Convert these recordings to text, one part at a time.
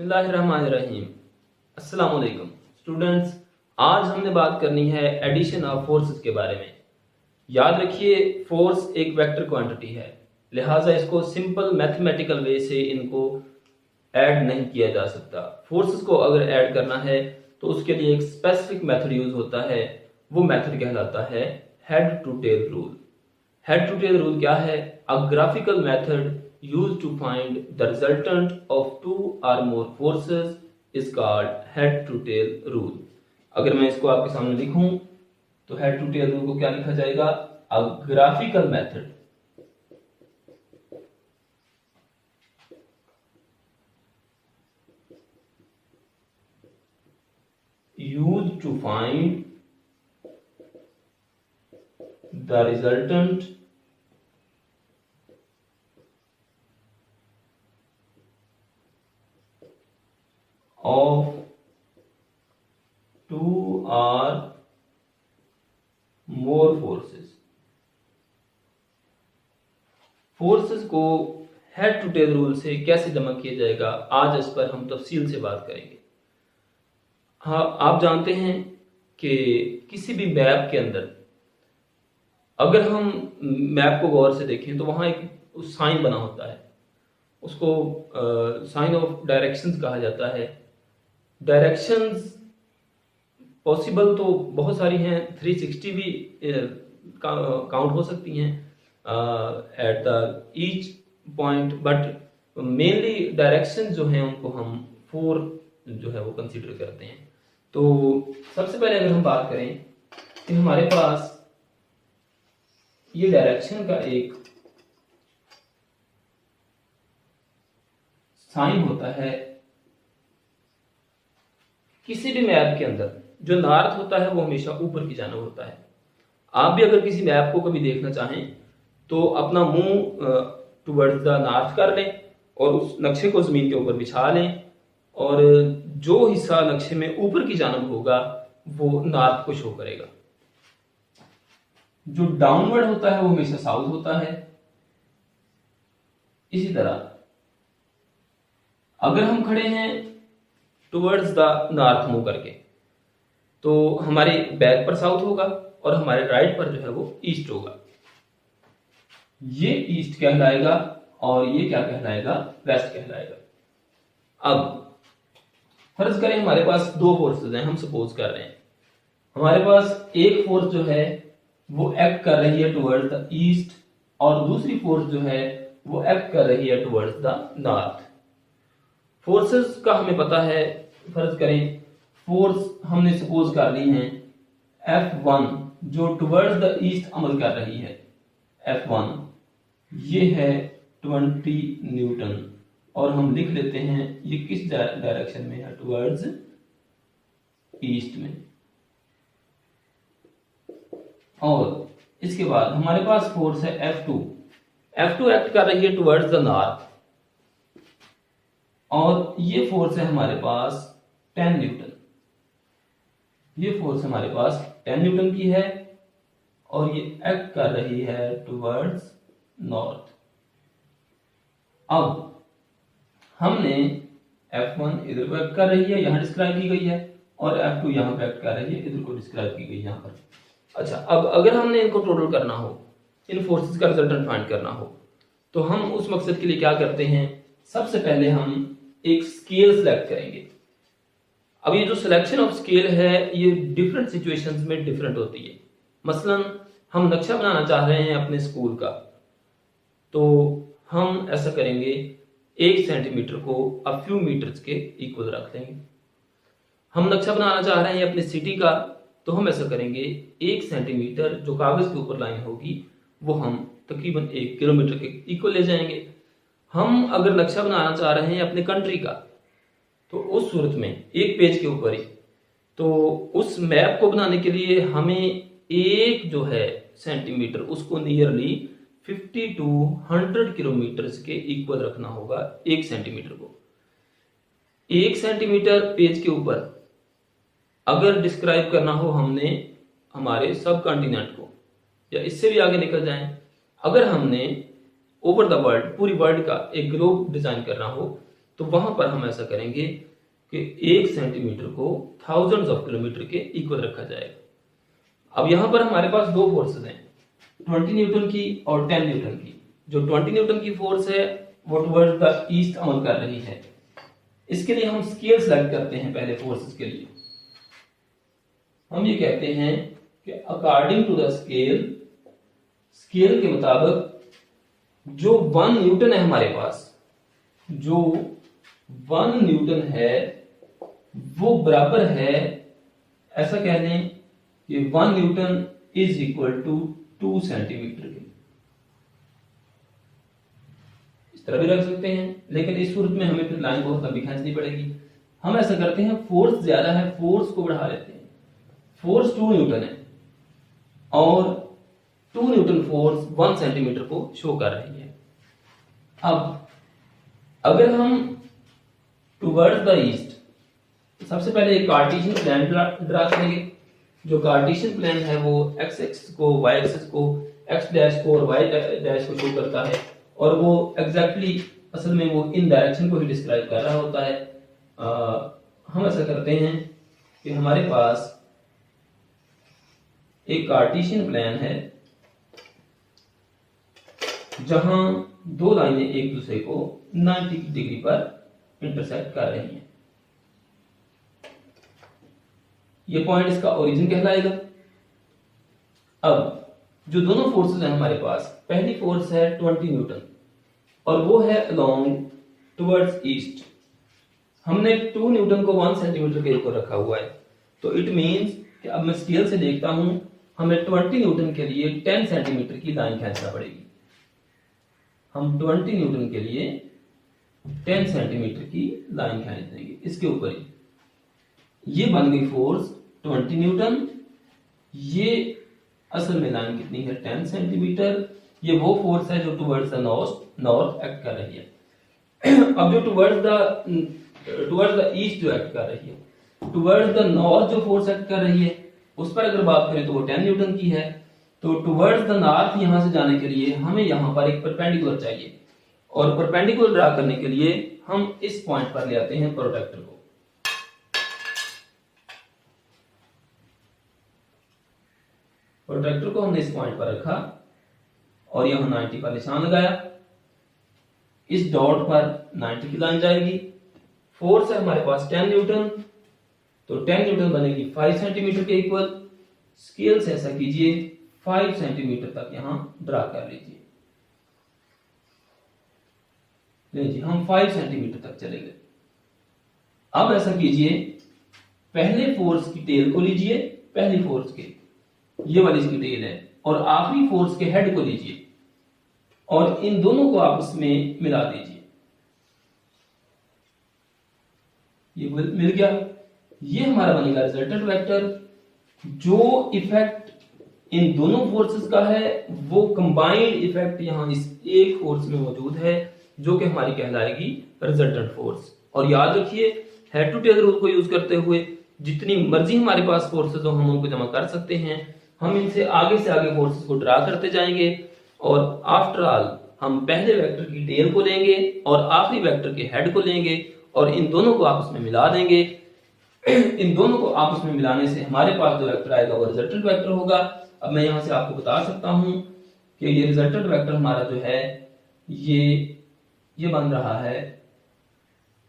बिस्मिल्लाहिर्रहमानिर्रहीम। अस्सलाम वालेकुम स्टूडेंट्स। आज हमने बात करनी है एडिशन ऑफ फोर्सेस के बारे में। याद रखिए, फोर्स एक वेक्टर क्वांटिटी है, लिहाजा इसको सिंपल मैथमेटिकल वे से इनको ऐड नहीं किया जा सकता। फोर्सेस को अगर ऐड करना है तो उसके लिए एक स्पेसिफिक मेथड यूज होता है। वो मेथड कहलाता है head to tail rule. Head to tail rule क्या है? A graphical method used to find the resultant of two or more forces is called head to tail rule। अगर मैं इसको आपके सामने लिखूं तो head to tail rule को क्या लिखा जाएगा? A graphical method used to find the resultant of two or more forces। Forces को हेड टू टेल रूल से कैसे जमा किया जाएगा, आज इस पर हम तफसील से बात करेंगे। हाँ, आप जानते हैं कि किसी भी मैप के अंदर अगर हम मैप को गौर से देखें तो वहां एक साइन बना होता है, उसको साइन ऑफ डायरेक्शंस कहा जाता है। डायरेक्शंस पॉसिबल तो बहुत सारी हैं, 360 भी काउंट हो सकती हैं at the each point, but mainly direction जो हैं उनको हम 4 जो है वो कंसीडर करते हैं। तो सबसे पहले अगर हम बात करें कि हमारे पास ये डायरेक्शन का एक साइन होता है। किसी भी मैप के अंदर जो नॉर्थ होता है वो हमेशा ऊपर की जानिब होता है। आप भी अगर किसी मैप को कभी देखना चाहें तो अपना मुंह टुवर्ड्स द नॉर्थ कर लें और उस नक्शे को जमीन के ऊपर बिछा लें, और जो हिस्सा नक्शे में ऊपर की जानिब होगा वो नॉर्थ को शो करेगा। जो डाउनवर्ड होता है वो हमेशा साउथ होता है। इसी तरह अगर हम खड़े हैं टुवर्ड्स द नॉर्थ मूव करके तो हमारे बैक पर साउथ होगा और हमारे राइट पर जो है वो ईस्ट होगा। ये ईस्ट कहलाएगा और ये क्या कहलाएगा? वेस्ट कहलाएगा। अब फर्ज करें हमारे पास 2 फोर्सेस हैं, हम सपोज कर रहे हैं हमारे पास एक फोर्स जो है वो एक्ट कर रही है टुवर्ड्स द ईस्ट और दूसरी फोर्स जो है वो एक्ट कर रही है टुवर्ड्स द नॉर्थ। फोर्सेस का हमें पता है, फर्ज करें फोर्स हमने सपोज कर ली है F1 जो टुवर्ड्स द ईस्ट अमल कर रही है। F1 ये है 20 न्यूटन और हम लिख लेते हैं ये किस डायरेक्शन में है? टुवर्ड्स ईस्ट में। और इसके बाद हमारे पास फोर्स है F2 एक्ट कर रही है टुवर्ड्स द नॉर्थ और ये फोर्स है हमारे पास 10 न्यूटन। ये फोर्स हमारे पास 10 न्यूटन की है और ये एक्ट कर रही है टुवर्ड्स नॉर्थ। अब हमने F1 इधर को एक्ट कर रही है, यहां डिस्क्राइब की गई है, और F2 यहां पे एक्ट कर रही है, इधर को डिस्क्राइब की गई यहां पर। अच्छा, अब अगर हमने इनको टोटल करना हो, इन फोर्सेस का रिजल्टेंट फाइंड करना हो, तो हम उस मकसद के लिए क्या करते हैं? सबसे पहले हम एक स्केल सिलेक्ट करेंगे। अब ये जो सिलेक्शन ऑफ स्केल है ये डिफरेंट सिचुएशंस में डिफरेंट होती है। मसलन हम नक्शा बनाना चाह रहे हैं अपने स्कूल का, तो हम ऐसा करेंगे 1 सेंटीमीटर को अ फ्यू मीटर्स के इक्वल रख लेंगे। हम नक्शा बनाना चाह रहे हैं अपनी सिटी का, तो हम ऐसा करेंगे 1 सेंटीमीटर जो कागज के ऊपर लाइन होगी वो हम तकरीबन 1 किलोमीटर के इक्वल ले जाएंगे। हम अगर नक्शा बनाना चाह रहे हैं अपने कंट्री का तो उस सूरत में 1 पेज के ऊपर ही, तो उस मैप को बनाने के लिए हमें एक जो है सेंटीमीटर उसको नियरली 50 to 100 किलोमीटर के इक्वल रखना होगा। 1 सेंटीमीटर को 1 सेंटीमीटर पेज के ऊपर अगर डिस्क्राइब करना हो हमने हमारे सब कॉन्टिनेंट को, या इससे भी आगे निकल जाएं, अगर हमने ओवर द वर्ल्ड पूरी वर्ल्ड का एक ग्लोब डिजाइन करना हो तो वहां पर हम ऐसा करेंगे कि 1 सेंटीमीटर को थाउजेंड्स ऑफ किलोमीटर के इक्वल रखा जाएगा। अब यहां पर हमारे पास दो फोर्सेस हैं, 20 न्यूटन की और 10 न्यूटन की। जो 20 न्यूटन की फोर्स है वो टुवर्ड्स द ईस्ट अमल कर रही है। इसके लिए हम स्केल सेलेक्ट करते हैं। पहले फोर्सेस के लिए हम ये कहते हैं कि according to the scale, scale के मुताबिक जो 1 न्यूटन है हमारे पास, जो 1 न्यूटन है वो बराबर है, ऐसा कह लें कि 1 newton is equal to 2 centimetre के। इस तरह भी रख सकते हैं, लेकिन इस सूरत में हमें फिर लाइन बहुत लंबी खींचनी पड़ेगी। हम ऐसा करते हैं, फोर्स ज्यादा है, फोर्स को बढ़ा लेते हैं। फोर्स 2 न्यूटन है और 2 न्यूटन फोर्स 1 सेंटीमीटर को शो कर रही है। अब अगर हम टुवर्ड्स द ईस्ट, सबसे पहले एक कार्टेशियन प्लान ड्रा करेंगे। जो कार्टेशियन प्लान है वो एक्स एक्सिस को, वाई एक्सिस को, एक्स डैश को और वाई डैश को शो करता है, और वो एग्जैक्टली असल में वो इन डायरेक्शन को ही डिस्क्राइब कर रहा होता है। हम ऐसा करते हैं कि हमारे पास एक कार्टेशियन प्लान है जहां दो लाइनें एक दूसरे को 90 डिग्री पर इंटरसेक्ट कर रही हैं। ये पॉइंट इसका ओरिजिन कहलाएगा। अब जो दोनों फोर्सेस हैं हमारे पास, पहली फोर्स है 20 न्यूटन और वो है अलोंग टुवर्ड्स ईस्ट। हमने 2 न्यूटन को 1 सेंटीमीटर के ऊपर रखा हुआ है, तो इट मींस कि अब मैं स्केल से देखता हूं, हमें 20 न्यूटन के लिए 10 सेंटीमीटर की लाइन खींचना पड़ेगी। हम 20 न्यूटन के लिए 10 सेंटीमीटर की लाइन खींच देंगे इसके ऊपर ही। ये बन गई फोर्स 20 न्यूटन। ये असल में लाइन कितनी है, 10 सेंटीमीटर। ये वो फोर्स है जो टुवर्ड्स द नॉर्थ एक्ट कर रही है। अब जो टुवर्ड्स द ईस्ट जो एक्ट कर रही है, टुवर्ड्स द नॉर्थ जो फोर्स एक्ट कर रही है उस पर अगर बात करें तो वो 10 न्यूटन की है। तो टुवर्ड्स द नॉर्थ यहां से जाने के लिए हमें यहां पर एक परपेंडिकुलर चाहिए, और परपेंडिकुलर ड्रा करने के लिए हम इस पॉइंट पर ले आते हैं प्रोट्रैक्टर को। प्रोट्रैक्टर को हमने इस पॉइंट पर रखा और यहां 90 का निशान लगाया। इस डॉट पर 90 की लाइन जाएगी। फोर्स है हमारे पास 10 न्यूटन, तो 10 न्यूटन बनेगी 5 सेंटीमीटर के इक्वल। स्केल से ऐसा कीजिए, 5 सेंटीमीटर तक यहां ड्रा कर लीजिए। लीजिए हम 5 सेंटीमीटर तक चले गए। अब ऐसा कीजिए, पहले फोर्स की टेल को लीजिए, पहली फोर्स के, ये वाली इसकी टेल है, और आखिरी फोर्स के हेड को लीजिए और इन दोनों को आपस में मिला दीजिए। ये मिल गया। ये हमारा बनेगा रिजल्टेंट वेक्टर। जो इफेक्ट इन दोनों फोर्सेस का है वो कंबाइंड इफेक्ट यहां इस एक फोर्स में मौजूद है, जो कि हमारी कहलाएगी रिजल्टेंट फोर्स। और याद रखिए, हेड टू टेल रूल को यूज करते हुए जितनी मर्जी हमारे पास फोर्सेस हो हम उनको जमा कर सकते हैं। हम इनसे आगे से आगे फोर्सेस को ड्रा करते जाएंगे, और आफ्टर ऑल हम पहले वेक्टर की टेल को लेंगे और आखिरी वेक्टर के हेड को लेंगे और इन दोनों को आपस में मिला देंगे। इन दोनों को आपस में मिलाने से हमारे पास जो वेक्टर आएगा वो रिजल्टेंट वेक्टर होगा। अब मैं यहां से आपको बता सकता हूं कि ये रिजल्टेंट वेक्टर हमारा जो है ये बन रहा है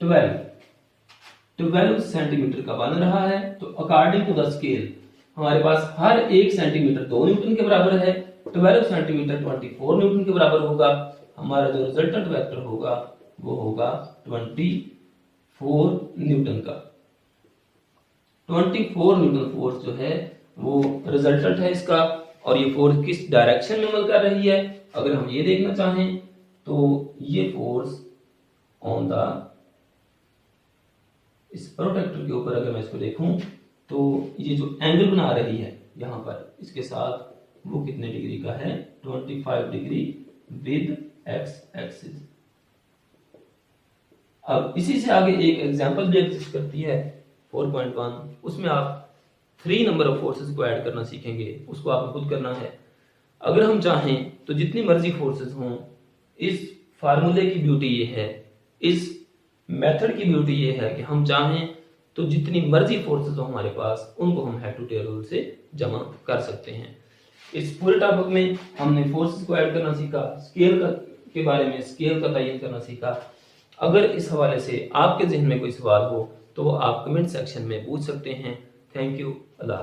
12 सेंटीमीटर का बन रहा है। तो अकॉर्डिंग टू द स्केल हमारे पास हर 1 सेंटीमीटर 2 न्यूटन के बराबर है। 12 सेंटीमीटर 24 न्यूटन के बराबर होगा। हमारा जो रिजल्टेंट वेक्टर होगा वो होगा 24 न्यूटन का। 24 न्यूटन फोर्स जो है वो रिजल्टेंट है इसका। और ये फोर्स किस डायरेक्शन में अमल कर रही है, अगर हम ये देखना चाहें तो ये फोर्स ऑन द, इस प्रोट्रैक्टर के ऊपर अगर मैं इसको देखूं तो ये जो एंगल बना रही है यहां पर इसके साथ, वो कितने डिग्री का है, 25 डिग्री विद एक्स एक्सिस। अब इसी से आगे एक एग्जांपल भी एग्जिस्ट करती है 4.1, उसमें आप 3 नंबर ऑफ फोर्सेस को ऐड करना सीखेंगे। उसको आपको खुद करना है। अगर हम चाहें तो जितनी मर्जी फोर्सेस हों, इस फार्मूले की ब्यूटी ये है, इस मेथड की ब्यूटी ये है कि हम चाहें तो जितनी मर्जी फोर्सेस हो हमारे पास उनको हम हेड टू टेल रूल से जमा कर सकते हैं। इस पूरे टॉपिक में हमने फोर्सेस को ऐड करना सीखा, स्केल के बारे में स्केल का तयन करना सीखा। अगर इस हवाले से आपके जहन में कोई सवाल हो तो वो आप कमेंट सेक्शन में पूछ सकते हैं। Thank you. अल्लाह।